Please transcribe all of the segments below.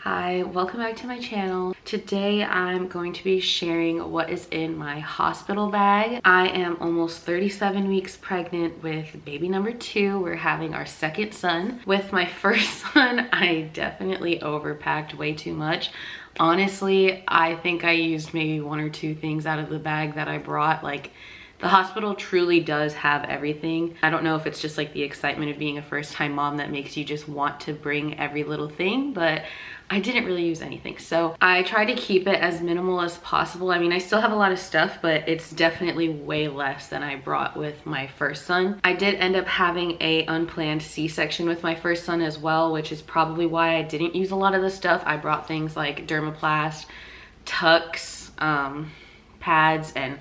Hi, welcome back to my channel. Today I'm going to be sharing what is in my hospital bag. I am almost 37 weeks pregnant with baby number 2. We're having our second son. With my first son, I definitely overpacked way too much. Honestly, I think I used maybe 1 or 2 things out of the bag that I brought. Like, the hospital truly does have everything. I don't know if it's just like the excitement of being a first-time mom that makes you just want to bring every little thing, but I didn't really use anything. So I tried to keep it as minimal as possible. I mean, I still have a lot of stuff, but it's definitely way less than I brought with my first son. I did end up having a unplanned C-section with my first son as well, which is probably why I didn't use a lot of the stuff. I brought things like Dermaplast, Tucks, pads, and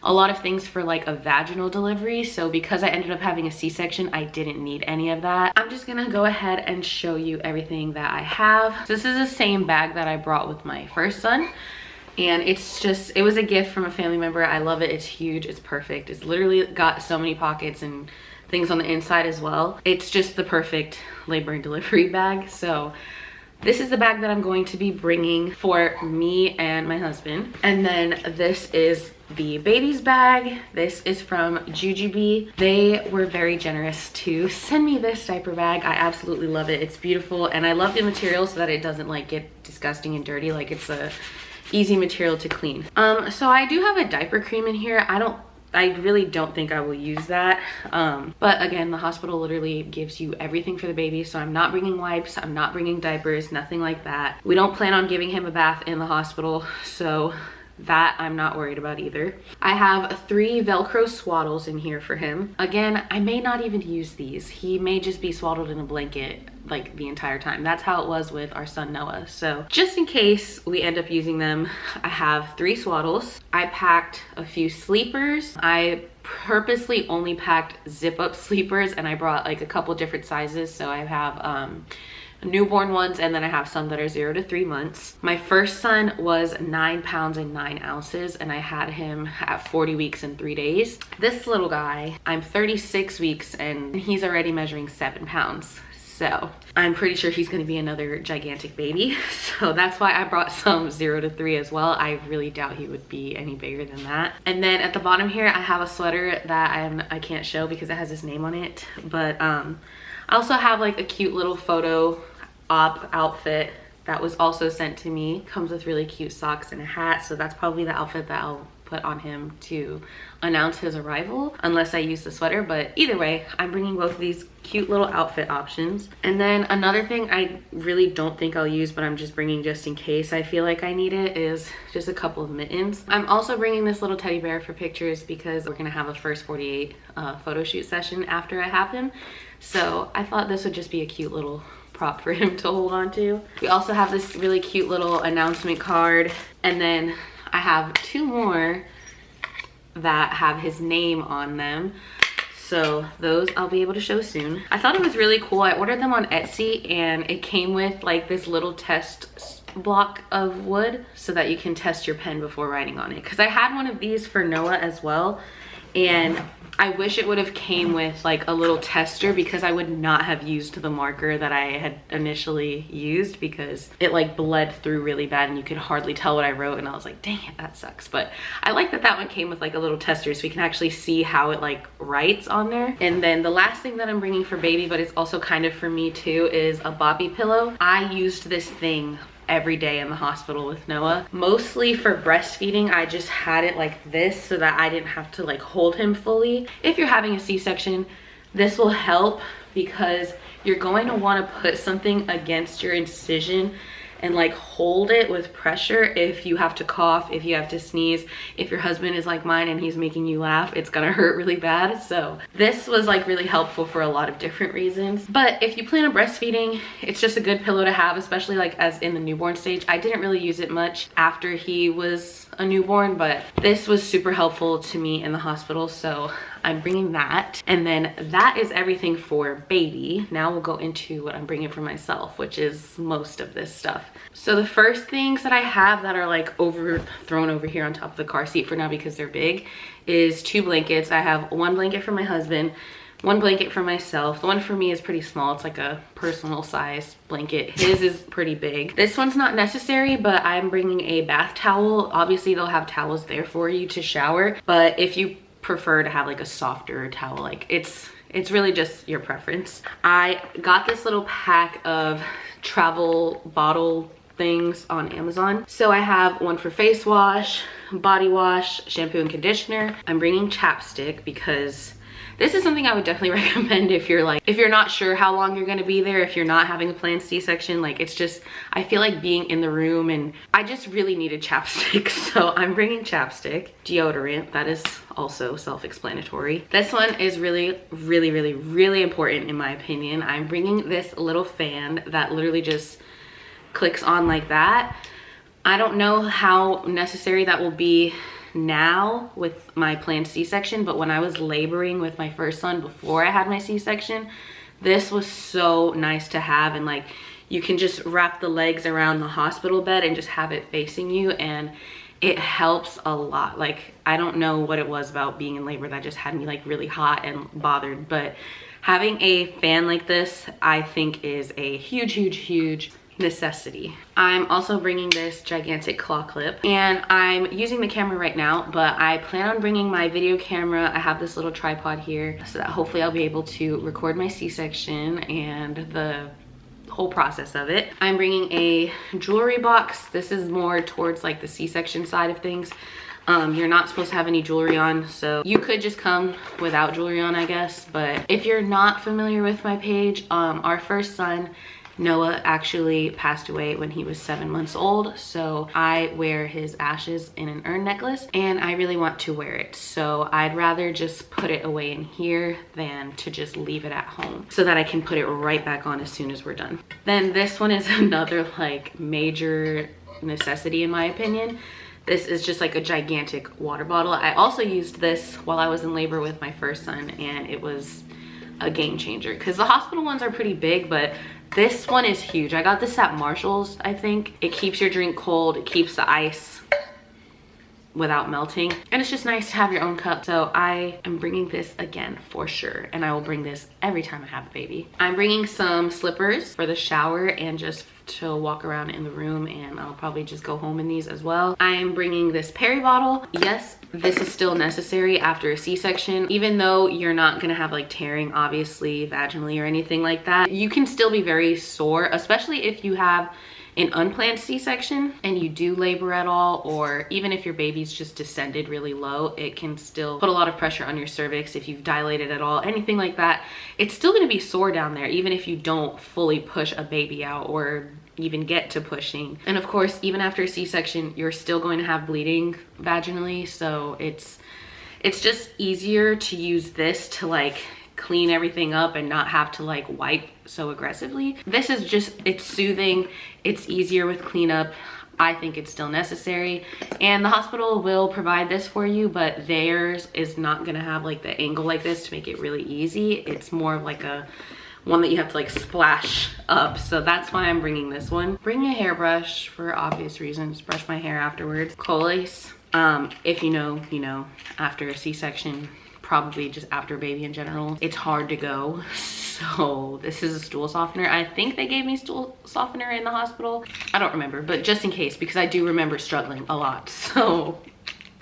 a lot of things for like a vaginal delivery. So because I ended up having a C-section, I didn't need any of that. I'm just gonna go ahead and show you everything that I have. So this is the same bag that I brought with my first son. And it was a gift from a family member. I love it, it's huge, it's perfect. It's literally got so many pockets and things on the inside as well. It's just the perfect labor and delivery bag. So this is the bag that I'm going to be bringing for me and my husband. And then this is the baby's bag. This is from Jujube. They were very generous to send me this diaper bag. I absolutely love it. It's beautiful, and I love the material so that it doesn't like get disgusting and dirty. Like, it's a easy material to clean. So I do have a diaper cream in here. I really don't think I will use that. But again, the hospital literally gives you everything for the baby. So I'm not bringing wipes, I'm not bringing diapers, nothing like that. We don't plan on giving him a bath in the hospital, so that I'm not worried about either. I have 3 Velcro swaddles in here for him. Again, I may not even use these. He may just be swaddled in a blanket like the entire time. That's how it was with our son Noah. So just in case we end up using them, I have 3 swaddles. I packed a few sleepers. I purposely only packed zip up sleepers, and I brought like a couple different sizes. So I have newborn ones, and then I have some that are 0 to 3 months. My first son was 9 pounds and 9 ounces, and I had him at 40 weeks and 3 days. This little guy, I'm 36 weeks and he's already measuring 7 pounds. So I'm pretty sure he's gonna be another gigantic baby. So that's why I brought some 0 to 3 as well. I really doubt he would be any bigger than that. And then at the bottom here, I have a sweater that I can't show because it has his name on it. But I also have like a cute little photo op outfit that was also sent to me. Comes with really cute socks and a hat. So that's probably the outfit that I'll put on him to announce his arrival, unless I use the sweater. But either way, I'm bringing both of these cute little outfit options. And then another thing I really don't think I'll use, but I'm just bringing just in case I feel like I need it, is just a couple of mittens. I'm also bringing this little teddy bear for pictures because we're gonna have a first 48 photo shoot session after I have him. So I thought this would just be a cute little prop for him to hold on to. We also have this really cute little announcement card, and then I have 2 more that have his name on them. So those I'll be able to show soon. I thought it was really cool. I ordered them on Etsy, and it came with like this little test block of wood so that you can test your pen before writing on it. Because I had one of these for Noah as well, and I wish it would have came with like a little tester, because I would not have used the marker that I had initially used, because it like bled through really bad and you could hardly tell what I wrote, and I was like, dang it, that sucks. But I like that that one came with like a little tester so we can actually see how it like writes on there. And then the last thing that I'm bringing for baby, but it's also kind of for me too, is a Boppy pillow. I used this thing every day in the hospital with Noah. Mostly for breastfeeding, I just had it like this so that I didn't have to like hold him fully. If you're having a C-section, this will help, because you're going to want to put something against your incision and like hold it with pressure if you have to cough, if you have to sneeze. If your husband is like mine and he's making you laugh, it's gonna hurt really bad. So this was like really helpful for a lot of different reasons. But if you plan on breastfeeding, it's just a good pillow to have, especially like as in the newborn stage. I didn't really use it much after he was a newborn, but this was super helpful to me in the hospital, so I'm bringing that. And then that is everything for baby. Now we'll go into what I'm bringing for myself, which is most of this stuff. So the first things that I have that are like thrown over here on top of the car seat for now because they're big is 2 blankets. I have 1 blanket for my husband, one blanket for myself. The one for me is pretty small. It's like a personal size blanket. His is pretty big. This one's not necessary, but I'm bringing a bath towel. Obviously they'll have towels there for you to shower, but if you prefer to have like a softer towel, like it's really just your preference. I got this little pack of travel bottle things on Amazon. So I have one for face wash, body wash, shampoo and conditioner. I'm bringing chapstick because this is something I would definitely recommend if you're not sure how long you're gonna be there, if you're not having a planned C-section. Like, it's just, I feel like being in the room, and I just really needed chapstick. So I'm bringing chapstick. Deodorant, that is also self-explanatory. This one is really, really, really, really important in my opinion. I'm bringing this little fan that literally just clicks on like that. I don't know how necessary that will be now with my planned C-section, but when I was laboring with my first son before I had my C-section, this was so nice to have. And like, you can just wrap the legs around the hospital bed and just have it facing you, and it helps a lot. Like, I don't know what it was about being in labor that just had me like really hot and bothered, but having a fan like this I think is a huge, huge, huge necessity. I'm also bringing this gigantic claw clip, and I'm using the camera right now, but I plan on bringing my video camera. I have this little tripod here so that hopefully I'll be able to record my C-section and the whole process of it. I'm bringing a jewelry box. This is more towards like the C-section side of things. You're not supposed to have any jewelry on, so you could just come without jewelry on, I guess. But if you're not familiar with my page, our first son Noah actually passed away when he was 7 months old, so I wear his ashes in an urn necklace, and I really want to wear it. So I'd rather just put it away in here than to just leave it at home, so that I can put it right back on as soon as we're done. Then this one is another like major necessity in my opinion. This is just like a gigantic water bottle. I also used this while I was in labor with my first son, and it was a game changer because the hospital ones are pretty big, but this one is huge. I got this at Marshall's, I think. It keeps your drink cold, it keeps the ice without melting, and it's just nice to have your own cup. So I am bringing this again for sure, and I will bring this every time I have a baby. I'm bringing some slippers for the shower and just to walk around in the room, and I'll probably just go home in these as well. I am bringing this Peri bottle. Yes, this is still necessary after a C-section. Even though you're not gonna have like tearing obviously vaginally or anything like that, you can still be very sore, especially if you have an unplanned C-section and you do labor at all, or even if your baby's just descended really low, it can still put a lot of pressure on your cervix. If you've dilated at all, anything like that, it's still going to be sore down there even if you don't fully push a baby out or even get to pushing. And of course, even after a C-section, you're still going to have bleeding vaginally, so it's just easier to use this to like clean everything up and not have to like wipe so aggressively. This is just, it's soothing, it's easier with cleanup. I think it's still necessary, and the hospital will provide this for you, but theirs is not gonna have like the angle like this to make it really easy. It's more of like a one that you have to like splash up, so that's why I'm bringing this one. Bring a hairbrush for obvious reasons, brush my hair afterwards. Colace, if you know, you know, after a C-section, probably just after a baby in general, it's hard to go. So this is a stool softener. I think they gave me stool softener in the hospital. I don't remember, but just in case, because I do remember struggling a lot. So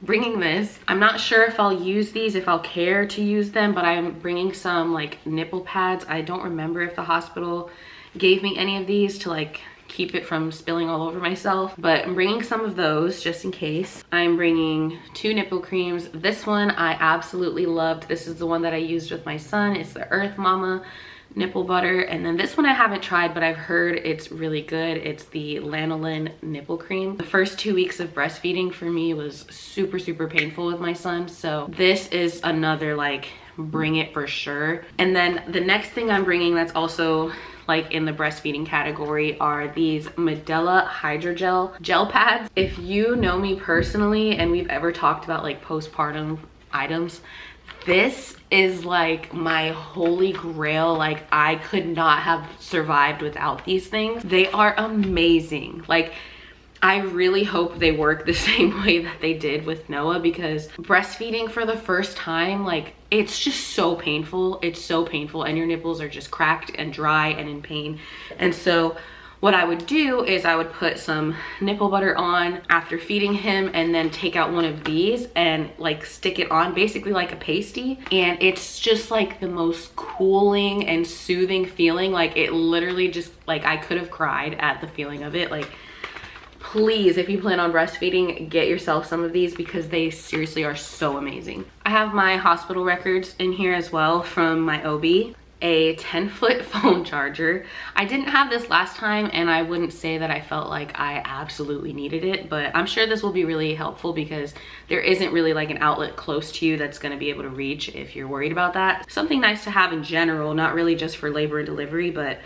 bringing this. I'm not sure if I'll use these, if I'll care to use them, but I'm bringing some like nipple pads. I don't remember if the hospital gave me any of these to like keep it from spilling all over myself, but I'm bringing some of those just in case. I'm bringing 2 nipple creams. This one I absolutely loved. This is the one that I used with my son. It's the Earth Mama nipple butter, and then this one I haven't tried, but I've heard it's really good. It's the Lanolin nipple cream. The first 2 weeks of breastfeeding for me was super, super painful with my son, so this is another like bring it for sure. And then the next thing I'm bringing that's also like in the breastfeeding category are these Medela Hydrogel gel pads. If you know me personally and we've ever talked about like postpartum items, this is like my holy grail. Like, I could not have survived without these things. They are amazing. Like, I really hope they work the same way that they did with Noah, because breastfeeding for the first time, like, it's just so painful. It's so painful, and your nipples are just cracked and dry and in pain. And so what I would do is I would put some nipple butter on after feeding him, and then take out one of these and like stick it on, basically like a pasty. And it's just like the most cooling and soothing feeling. Like, it literally just, like, I could have cried at the feeling of it. Like, please, if you plan on breastfeeding, get yourself some of these, because they seriously are so amazing. I have my hospital records in here as well from my OB. A 10-foot phone charger. I didn't have this last time, and I wouldn't say that I felt like I absolutely needed it, but I'm sure this will be really helpful, because there isn't really like an outlet close to you that's going to be able to reach if you're worried about that. Something nice to have in general, not really just for labor and delivery, but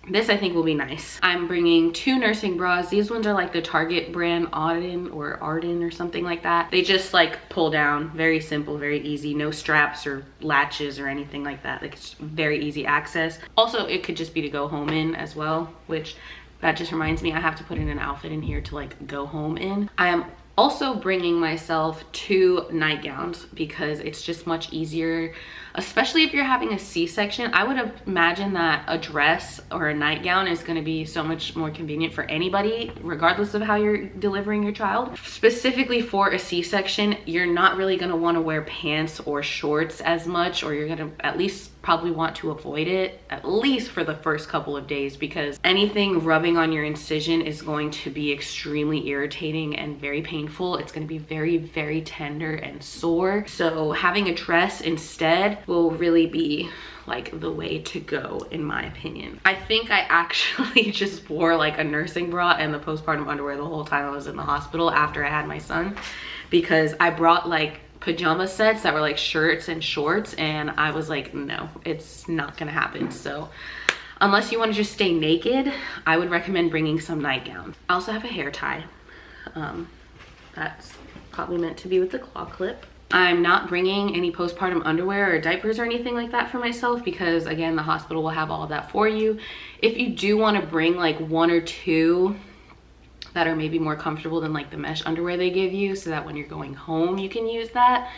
this I think will be nice. I'm bringing 2 nursing bras. These ones are like the Target brand Arden or something like that. They just like pull down, very simple, very easy, no straps or latches or anything like that. Like, it's very easy access. Also, it could just be to go home in as well, which that just reminds me I have to put in an outfit in here to like go home in. I am also bringing myself 2 nightgowns, because it's just much easier, especially if you're having a C-section. I would imagine that a dress or a nightgown is going to be so much more convenient for anybody, regardless of how you're delivering your child. Specifically for a C-section, you're not really going to want to wear pants or shorts as much, or you're going to at least probably want to avoid it, at least for the first couple of days, because anything rubbing on your incision is going to be extremely irritating and very painful. It's going to be very, very tender and sore. So having a dress instead will really be like the way to go, in my opinion. I think I actually just wore like a nursing bra and the postpartum underwear the whole time I was in the hospital after I had my son, because I brought like pajama sets that were like shirts and shorts, and I was like, no, it's not gonna happen. So unless you want to just stay naked, I would recommend bringing some nightgowns. I also have a hair tie. That's probably meant to be with the claw clip. I'm not bringing any postpartum underwear or diapers or anything like that for myself, because again, the hospital will have all of that for you. If you do want to bring like 1 or 2 that are maybe more comfortable than like the mesh underwear they give you, so that when you're going home you can use that.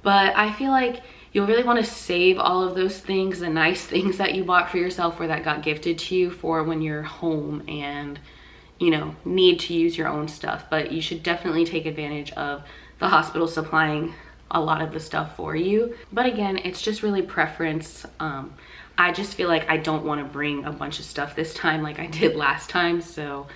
But I feel like you'll really want to save all of those things, the nice things that you bought for yourself or that got gifted to you, for when you're home and, you know, need to use your own stuff. But you should definitely take advantage of the hospital supplying a lot of the stuff for you. But again, it's just really preference. I just feel like I don't want to bring a bunch of stuff this time like I did last time, so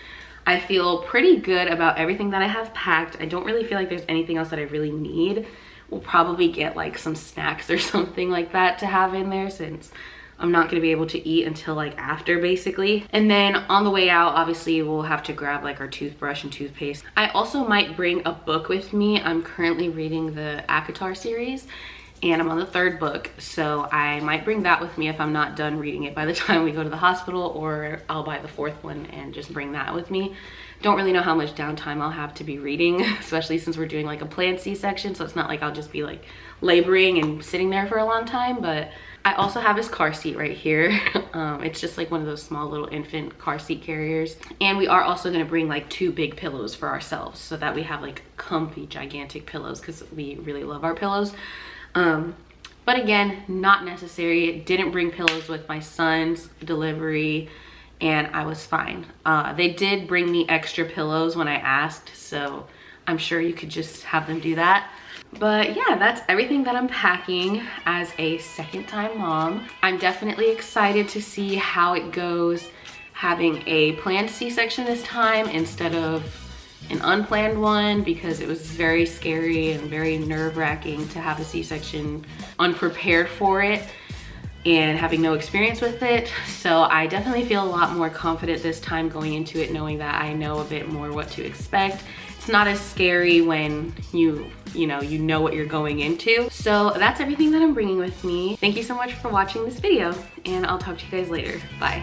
I feel pretty good about everything that I have packed. I don't really feel like there's anything else that I really need. We'll probably get like some snacks or something like that to have in there, since I'm not gonna be able to eat until like after, basically. And then on the way out, obviously we'll have to grab like our toothbrush and toothpaste. I also might bring a book with me. I'm currently reading the ACOTAR series, and I'm on the 3rd book, so I might bring that with me if I'm not done reading it by the time we go to the hospital, or I'll buy the 4th one and just bring that with me. Don't really know how much downtime I'll have to be reading, especially since we're doing like a planned C-section, so it's not like I'll just be like laboring and sitting there for a long time. But I also have his car seat right here. It's just like one of those small little infant car seat carriers. And we are also gonna bring like 2 big pillows for ourselves, so that we have like comfy, gigantic pillows, because we really love our pillows. But again, not necessary. Didn't bring pillows with my son's delivery, and I was fine. They did bring me extra pillows when I asked, so I'm sure you could just have them do that. But yeah, that's everything that I'm packing as a second-time mom. I'm definitely excited to see how it goes having a planned C-section this time instead of an unplanned one, because it was very scary and very nerve-wracking to have a C-section unprepared for it and having no experience with it. So I definitely feel a lot more confident this time going into it, knowing that I know a bit more what to expect. It's not as scary when you know what you're going into. So that's everything that I'm bringing with me. Thank you so much for watching this video, and I'll talk to you guys later. Bye.